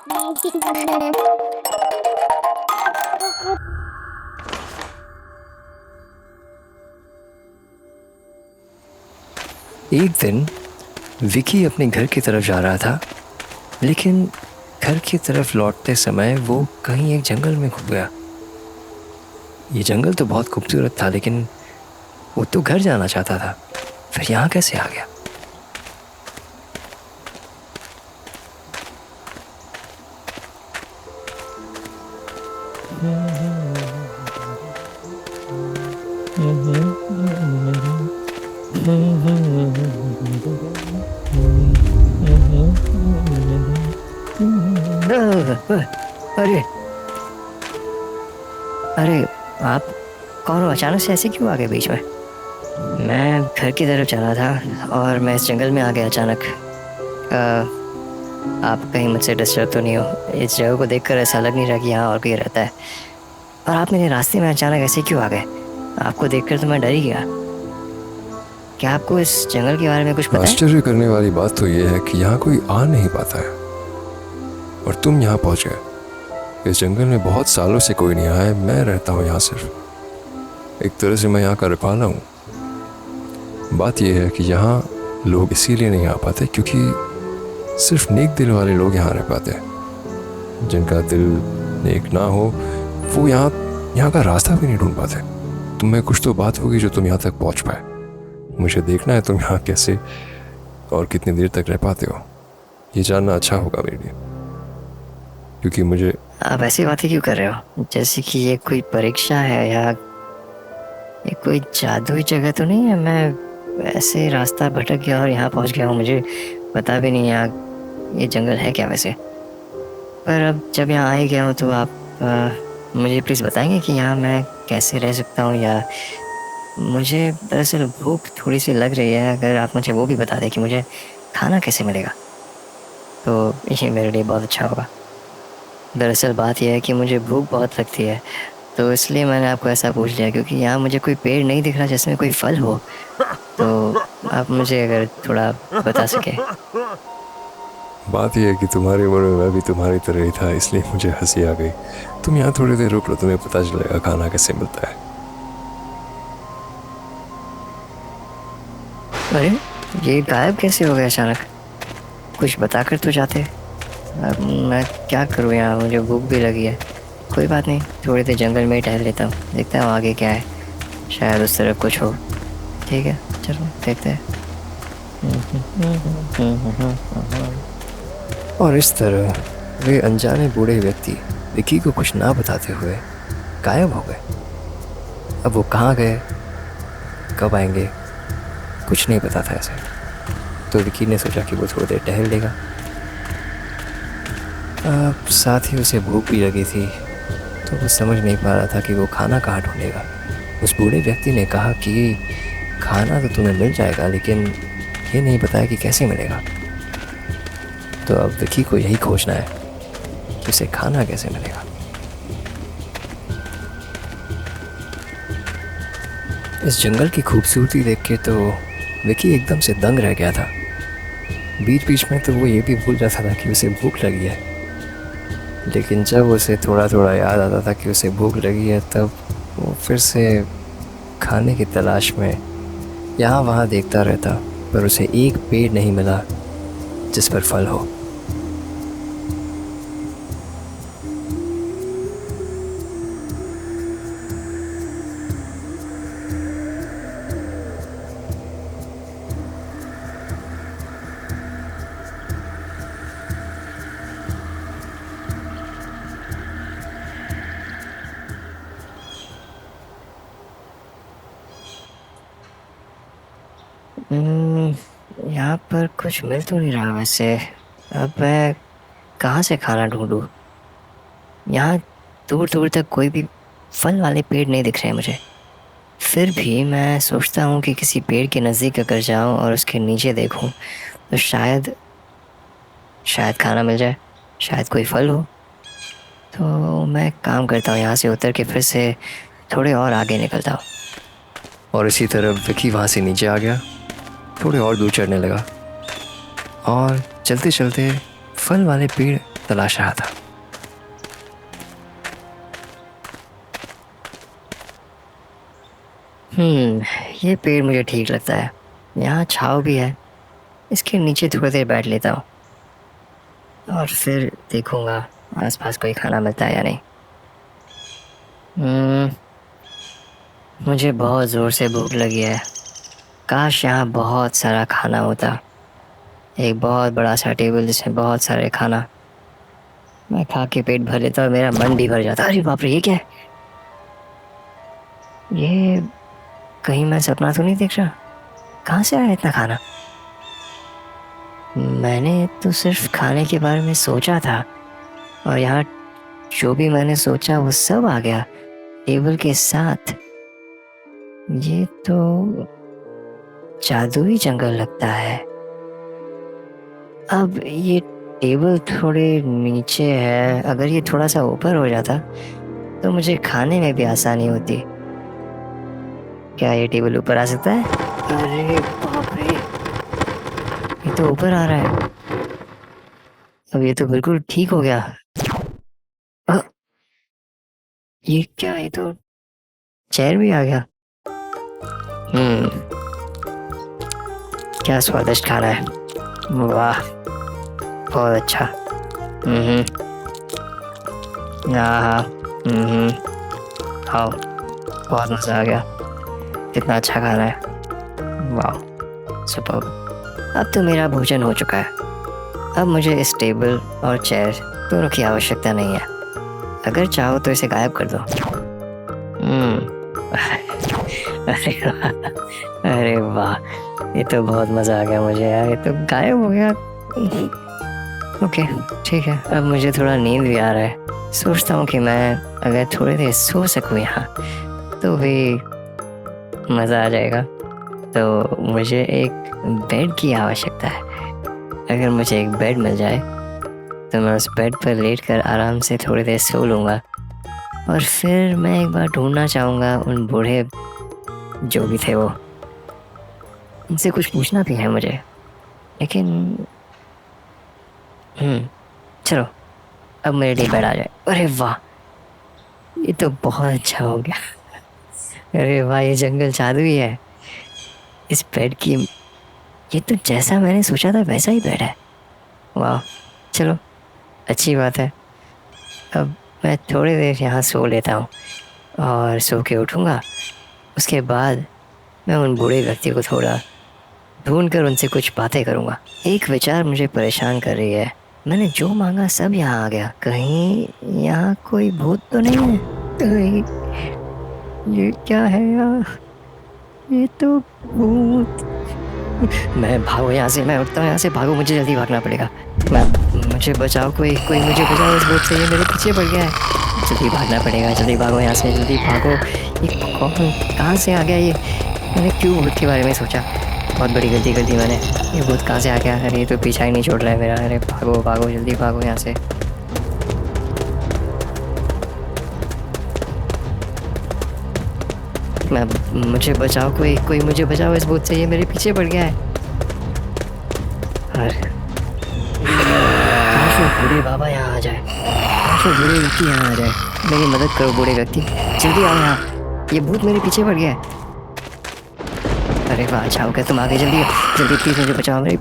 एक दिन विकी अपने घर की तरफ जा रहा था, लेकिन घर की तरफ लौटते समय वो कहीं एक जंगल में खो गया। ये जंगल तो बहुत खूबसूरत था, लेकिन वो तो घर जाना चाहता था, फिर यहाँ कैसे आ गया? अरे अरे, आप कौन हो? अचानक से ऐसे क्यों आ गए बीच में? मैं घर की तरफ चला था और मैं इस जंगल में आ गया अचानक। आप कहीं मुझसे डिस्टर्ब तो नहीं हो? इस जगह को देखकर ऐसा लग नहीं रहा कि यहाँ और कोई रहता है। और आप मेरे रास्ते में अचानक ऐसे क्यों आ गए? आपको देखकर तो मैं डर ही गया। क्या आपको इस जंगल के बारे में कुछ पता है? आश्चर्य करने वाली बात तो यह है कि यहाँ कोई आ नहीं पाता है और तुम यहाँ पहुंच गए। इस जंगल में बहुत सालों से कोई नहीं आया है। मैं रहता हूँ यहाँ सिर्फ। एक तरह से मैं यहाँ का रखवाला हूँ। बात यह है कि यहाँ लोग इसीलिए नहीं आ पाते क्योंकि सिर्फ नेक दिल वाले लोग यहाँ रह पाते हैं। जिनका दिल नेक ना हो वो यहाँ का रास्ता भी नहीं ढूंढ पाते। तुम्हें कुछ तो बात होगी जो तुम यहाँ तक पहुँच पाए। मुझे देखना है तुम यहाँ कैसे और कितनी देर तक रह पाते हो। ये जानना अच्छा होगा मेरे लिए, क्योंकि मुझे। आप ऐसी बातें क्यों कर रहे हो, जैसे कि ये कोई परीक्षा है या ये कोई जादुई जगह तो नहीं है? मैं ऐसे रास्ता भटक गया और यहाँ पहुँच गया हूँ। मुझे पता भी नहीं यहाँ ये जंगल है क्या वैसे। पर अब जब यहाँ आ ही गया हूँ तो आप मुझे प्लीज़ बताएंगे कि यहाँ मैं कैसे रह सकता हूँ, या मुझे दरअसल भूख थोड़ी सी लग रही है। अगर आप मुझे वो भी बता दें कि मुझे खाना कैसे मिलेगा तो ये मेरे लिए बहुत अच्छा होगा। दरअसल बात यह है कि मुझे भूख बहुत लगती है, तो इसलिए मैंने आपको ऐसा पूछ लिया, क्योंकि यहाँ मुझे कोई पेड़ नहीं दिख रहा जिसमें कोई फल हो। तो आप मुझे अगर थोड़ा बता सके। बात यह है कि तुम्हारी उम्र में मैं भी तुम्हारी तरह ही था, इसलिए मुझे हंसी आ गई। तुम यहाँ थोड़ी देर रुक लो, तुम्हें पता चलेगा खाना कैसे मिलता है। अरे, ये गायब कैसे हो गया अचानक? कुछ बताकर तो जाते। अब मैं क्या करूँ यहाँ, मुझे भूख भी लगी है। कोई बात नहीं, थोड़ी देर जंगल में ही टहल लेता हूँ, देखता हूँ आगे क्या है। शायद उस तरफ कुछ हो। ठीक है, चलो देखते हैं। और इस तरह वे अनजाने बूढ़े व्यक्ति विकी को कुछ ना बताते हुए गायब हो गए। अब वो कहाँ गए, कब आएंगे, कुछ नहीं पता था ऐसे। तो विकी ने सोचा कि वो थोड़ी देर टहल लेगा। अब साथ ही उसे भूख भी लगी थी, तो वो समझ नहीं पा रहा था कि वो खाना कहाँ ढूंढेगा। उस बूढ़े व्यक्ति ने कहा कि खाना तो तुम्हें मिल जाएगा, लेकिन ये नहीं बताया कि कैसे मिलेगा। तो अब विकी को यही खोजना है कि उसे खाना कैसे मिलेगा। इस जंगल की खूबसूरती देख के तो विकी एकदम से दंग रह गया था। बीच बीच में तो वो ये भी भूल जाता था कि उसे भूख लगी है, लेकिन जब उसे थोड़ा थोड़ा याद आता था कि उसे भूख लगी है, तब वो फिर से खाने की तलाश में यहाँ वहाँ देखता रहता, पर उसे एक पेड़ नहीं मिला जिस पर फल हो। यहाँ पर कुछ मिल तो नहीं रहा वैसे। अब मैं कहाँ से खाना ढूंढूं? यहाँ दूर दूर तक कोई भी फल वाले पेड़ नहीं दिख रहे मुझे। फिर भी मैं सोचता हूँ कि किसी पेड़ के नज़दीक अगर जाऊँ और उसके नीचे देखूँ तो शायद खाना मिल जाए, शायद कोई फल हो। तो मैं काम करता हूँ, यहाँ से उतर के फिर से थोड़े और आगे निकलता हूँ। और इसी तरह विकी वहाँ से नीचे आ गया, थोड़े और दूर चढ़ने लगा, और चलते चलते फल वाले पेड़ तलाश रहा था। ये पेड़ मुझे ठीक लगता है, यहाँ छाँव भी है, इसके नीचे थोड़ी देर बैठ लेता हूँ और फिर देखूंगा आसपास कोई खाना मिलता है या नहीं। मुझे बहुत ज़ोर से भूख लगी है, काश यहाँ बहुत सारा खाना होता, एक बहुत बड़ा सा टेबल जिसमें बहुत सारे खाना, मैं खा के पेट भर लेता और मेरा मन भी भर जाता। अरे बाप रे, ये क्या है? ये कहीं मैं सपना तो नहीं देख रहा? कहाँ से आया इतना खाना? मैंने तो सिर्फ खाने के बारे में सोचा था और यहाँ जो भी मैंने सोचा वो सब आ गया टेबल के साथ। ये तो जादुई जंगल लगता है। अब ये टेबल थोड़े नीचे है, अगर ये थोड़ा सा ऊपर हो जाता तो मुझे खाने में भी आसानी होती। क्या ये टेबल ऊपर आ सकता है? अरे बाप रे, ये तो ऊपर आ रहा है। अब ये तो बिल्कुल ठीक हो गया। ये क्या, ये तो चेयर भी आ गया। क्या स्वादिष्ट खाना है, वाह बहुत अच्छा। हाँ, बहुत मज़ा आ गया, कितना अच्छा खाना है, वाह सुपर्ब। अब तो मेरा भोजन हो चुका है, अब मुझे इस टेबल और चेयर दोनों की आवश्यकता नहीं है। अगर चाहो तो इसे गायब कर दो। अरे वाह, ये तो बहुत मज़ा आ गया मुझे यार, ये तो गायब हो गया। ओके ठीक है, अब मुझे थोड़ा नींद भी आ रहा है। सोचता हूँ कि मैं अगर थोड़ी देर सो सकूँ यहाँ तो भी मज़ा आ जाएगा। तो मुझे एक बेड की आवश्यकता है। अगर मुझे एक बेड मिल जाए तो मैं उस बेड पर लेटकर आराम से थोड़ी देर सो लूँगा और फिर मैं एक बार ढूंढना चाहूँगा उन बूढ़े जो भी थे वो, उनसे कुछ पूछना भी है मुझे, लेकिन चलो अब मेरे लिए बेड आ जाए। अरे वाह, ये तो बहुत अच्छा हो गया। अरे वाह, ये जंगल जादुई है। इस बेड की, ये तो जैसा मैंने सोचा था वैसा ही बेड है। वाह, चलो अच्छी बात है। अब मैं थोड़ी देर यहाँ सो लेता हूँ और सो के उठूँगा। उसके बाद मैं उन बूढ़े व्यक्ति को थोड़ा ढूंढकर उनसे कुछ बातें करूँगा। एक विचार मुझे परेशान कर रही है, मैंने जो मांगा सब यहाँ आ गया, कहीं यहाँ कोई भूत तो नहीं है? कहीं ये क्या है यार, ये तो भूत। मैं भागो यहाँ से, मैं उठता हूँ यहाँ से, भागो, मुझे जल्दी भागना पड़ेगा। मुझे बचाओ, कोई मुझे बचाओ, इस भूत से, ये मेरे पीछे पड़ गया है। जल्दी भागना पड़ेगा, जल्दी भागो यहाँ से, जल्दी भागो। ये कौन, कहाँ से आ गया ये? मैंने क्यों भूत के बारे में सोचा? बहुत बड़ी गलती कर दी मैंने। ये भूत कहाँ से आ गया? अरे ये तो पीछा ही नहीं छोड़ रहा है मेरा। अरे भागो भागो, जल्दी भागो यहाँ से। मुझे बचाओ, कोई मुझे बचाओ इस भूत से, ये मेरे पीछे पड़ गया है। अरे काश वो बूढ़े बाबा यहाँ आ जाए, काश वो बूढ़े व्यक्ति यहाँ आ जाए। मेरी मदद करो बूढ़े व्यक्ति, जल्दी आओ यहाँ, ये भूत मेरे पीछे पड़ गया है। अरे वाह, अच्छा हो गया तुम आ गए, जल्दी जल्दी प्लीज मुझे बचाओ। मेरी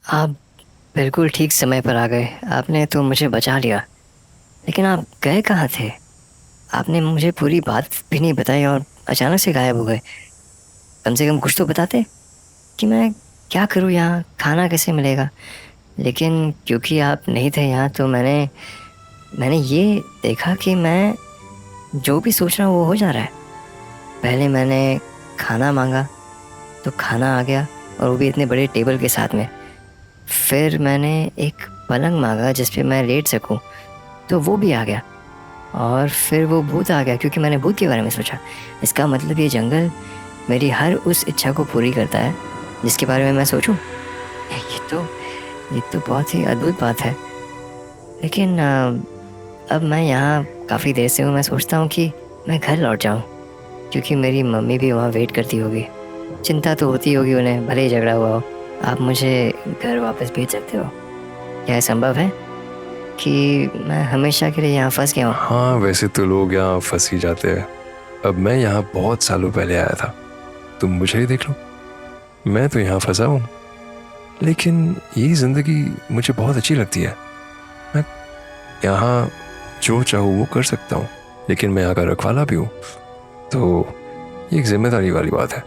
आप बिल्कुल ठीक समय पर आ गए, आपने तो मुझे बचा लिया। लेकिन आप गए कहाँ थे? आपने मुझे पूरी बात भी नहीं बताई और अचानक से गायब हो गए। कम से कम कुछ तो बताते कि मैं क्या करूँ यहाँ, खाना कैसे मिलेगा। लेकिन क्योंकि आप नहीं थे यहाँ तो मैंने ये देखा कि मैं जो भी सोच रहा हूँ वो हो जा रहा है। पहले मैंने खाना मांगा तो खाना आ गया, और वो भी इतने बड़े टेबल के साथ में। फिर मैंने एक पलंग मांगा जिस पे मैं लेट सकूं, तो वो भी आ गया। और फिर वो भूत आ गया क्योंकि मैंने भूत के बारे में सोचा। इसका मतलब ये जंगल मेरी हर उस इच्छा को पूरी करता है जिसके बारे में मैं सोचूं। ये तो बहुत ही अद्भुत बात है। लेकिन अब मैं यहाँ काफ़ी देर से हूँ। मैं सोचता हूँ कि मैं घर लौट जाऊँ, क्योंकि मेरी मम्मी भी वहाँ वेट करती होगी। चिंता तो होती होगी उन्हें, भले ही झगड़ा हुआ हो। आप मुझे घर वापस भेज सकते हो? क्या संभव है कि मैं हमेशा के लिए यहाँ फंस गया हूँ? हाँ, वैसे तो लोग यहाँ फंस ही जाते हैं। अब मैं यहाँ बहुत सालों पहले आया था, तुम मुझे ही देख लो, मैं तो यहाँ फंसा हूँ। लेकिन ये ज़िंदगी मुझे बहुत अच्छी लगती है। मैं यहाँ जो चाहूँ वो कर सकता हूँ, लेकिन मैं यहाँ का रखवाला भी हूँ, तो ये एक जिम्मेदारी वाली बात है।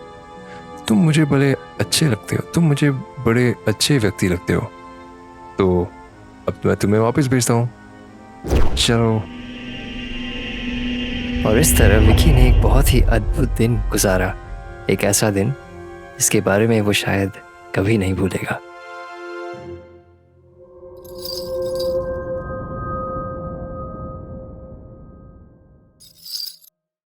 तुम मुझे बड़े अच्छे लगते हो, तुम मुझे बड़े अच्छे व्यक्ति लगते हो, तो अब मैं तुम्हें वापस भेजता हूँ, चलो। और इस तरह विकी ने एक बहुत ही अद्भुत दिन गुजारा, एक ऐसा दिन जिसके बारे में वो शायद कभी नहीं भूलेगा।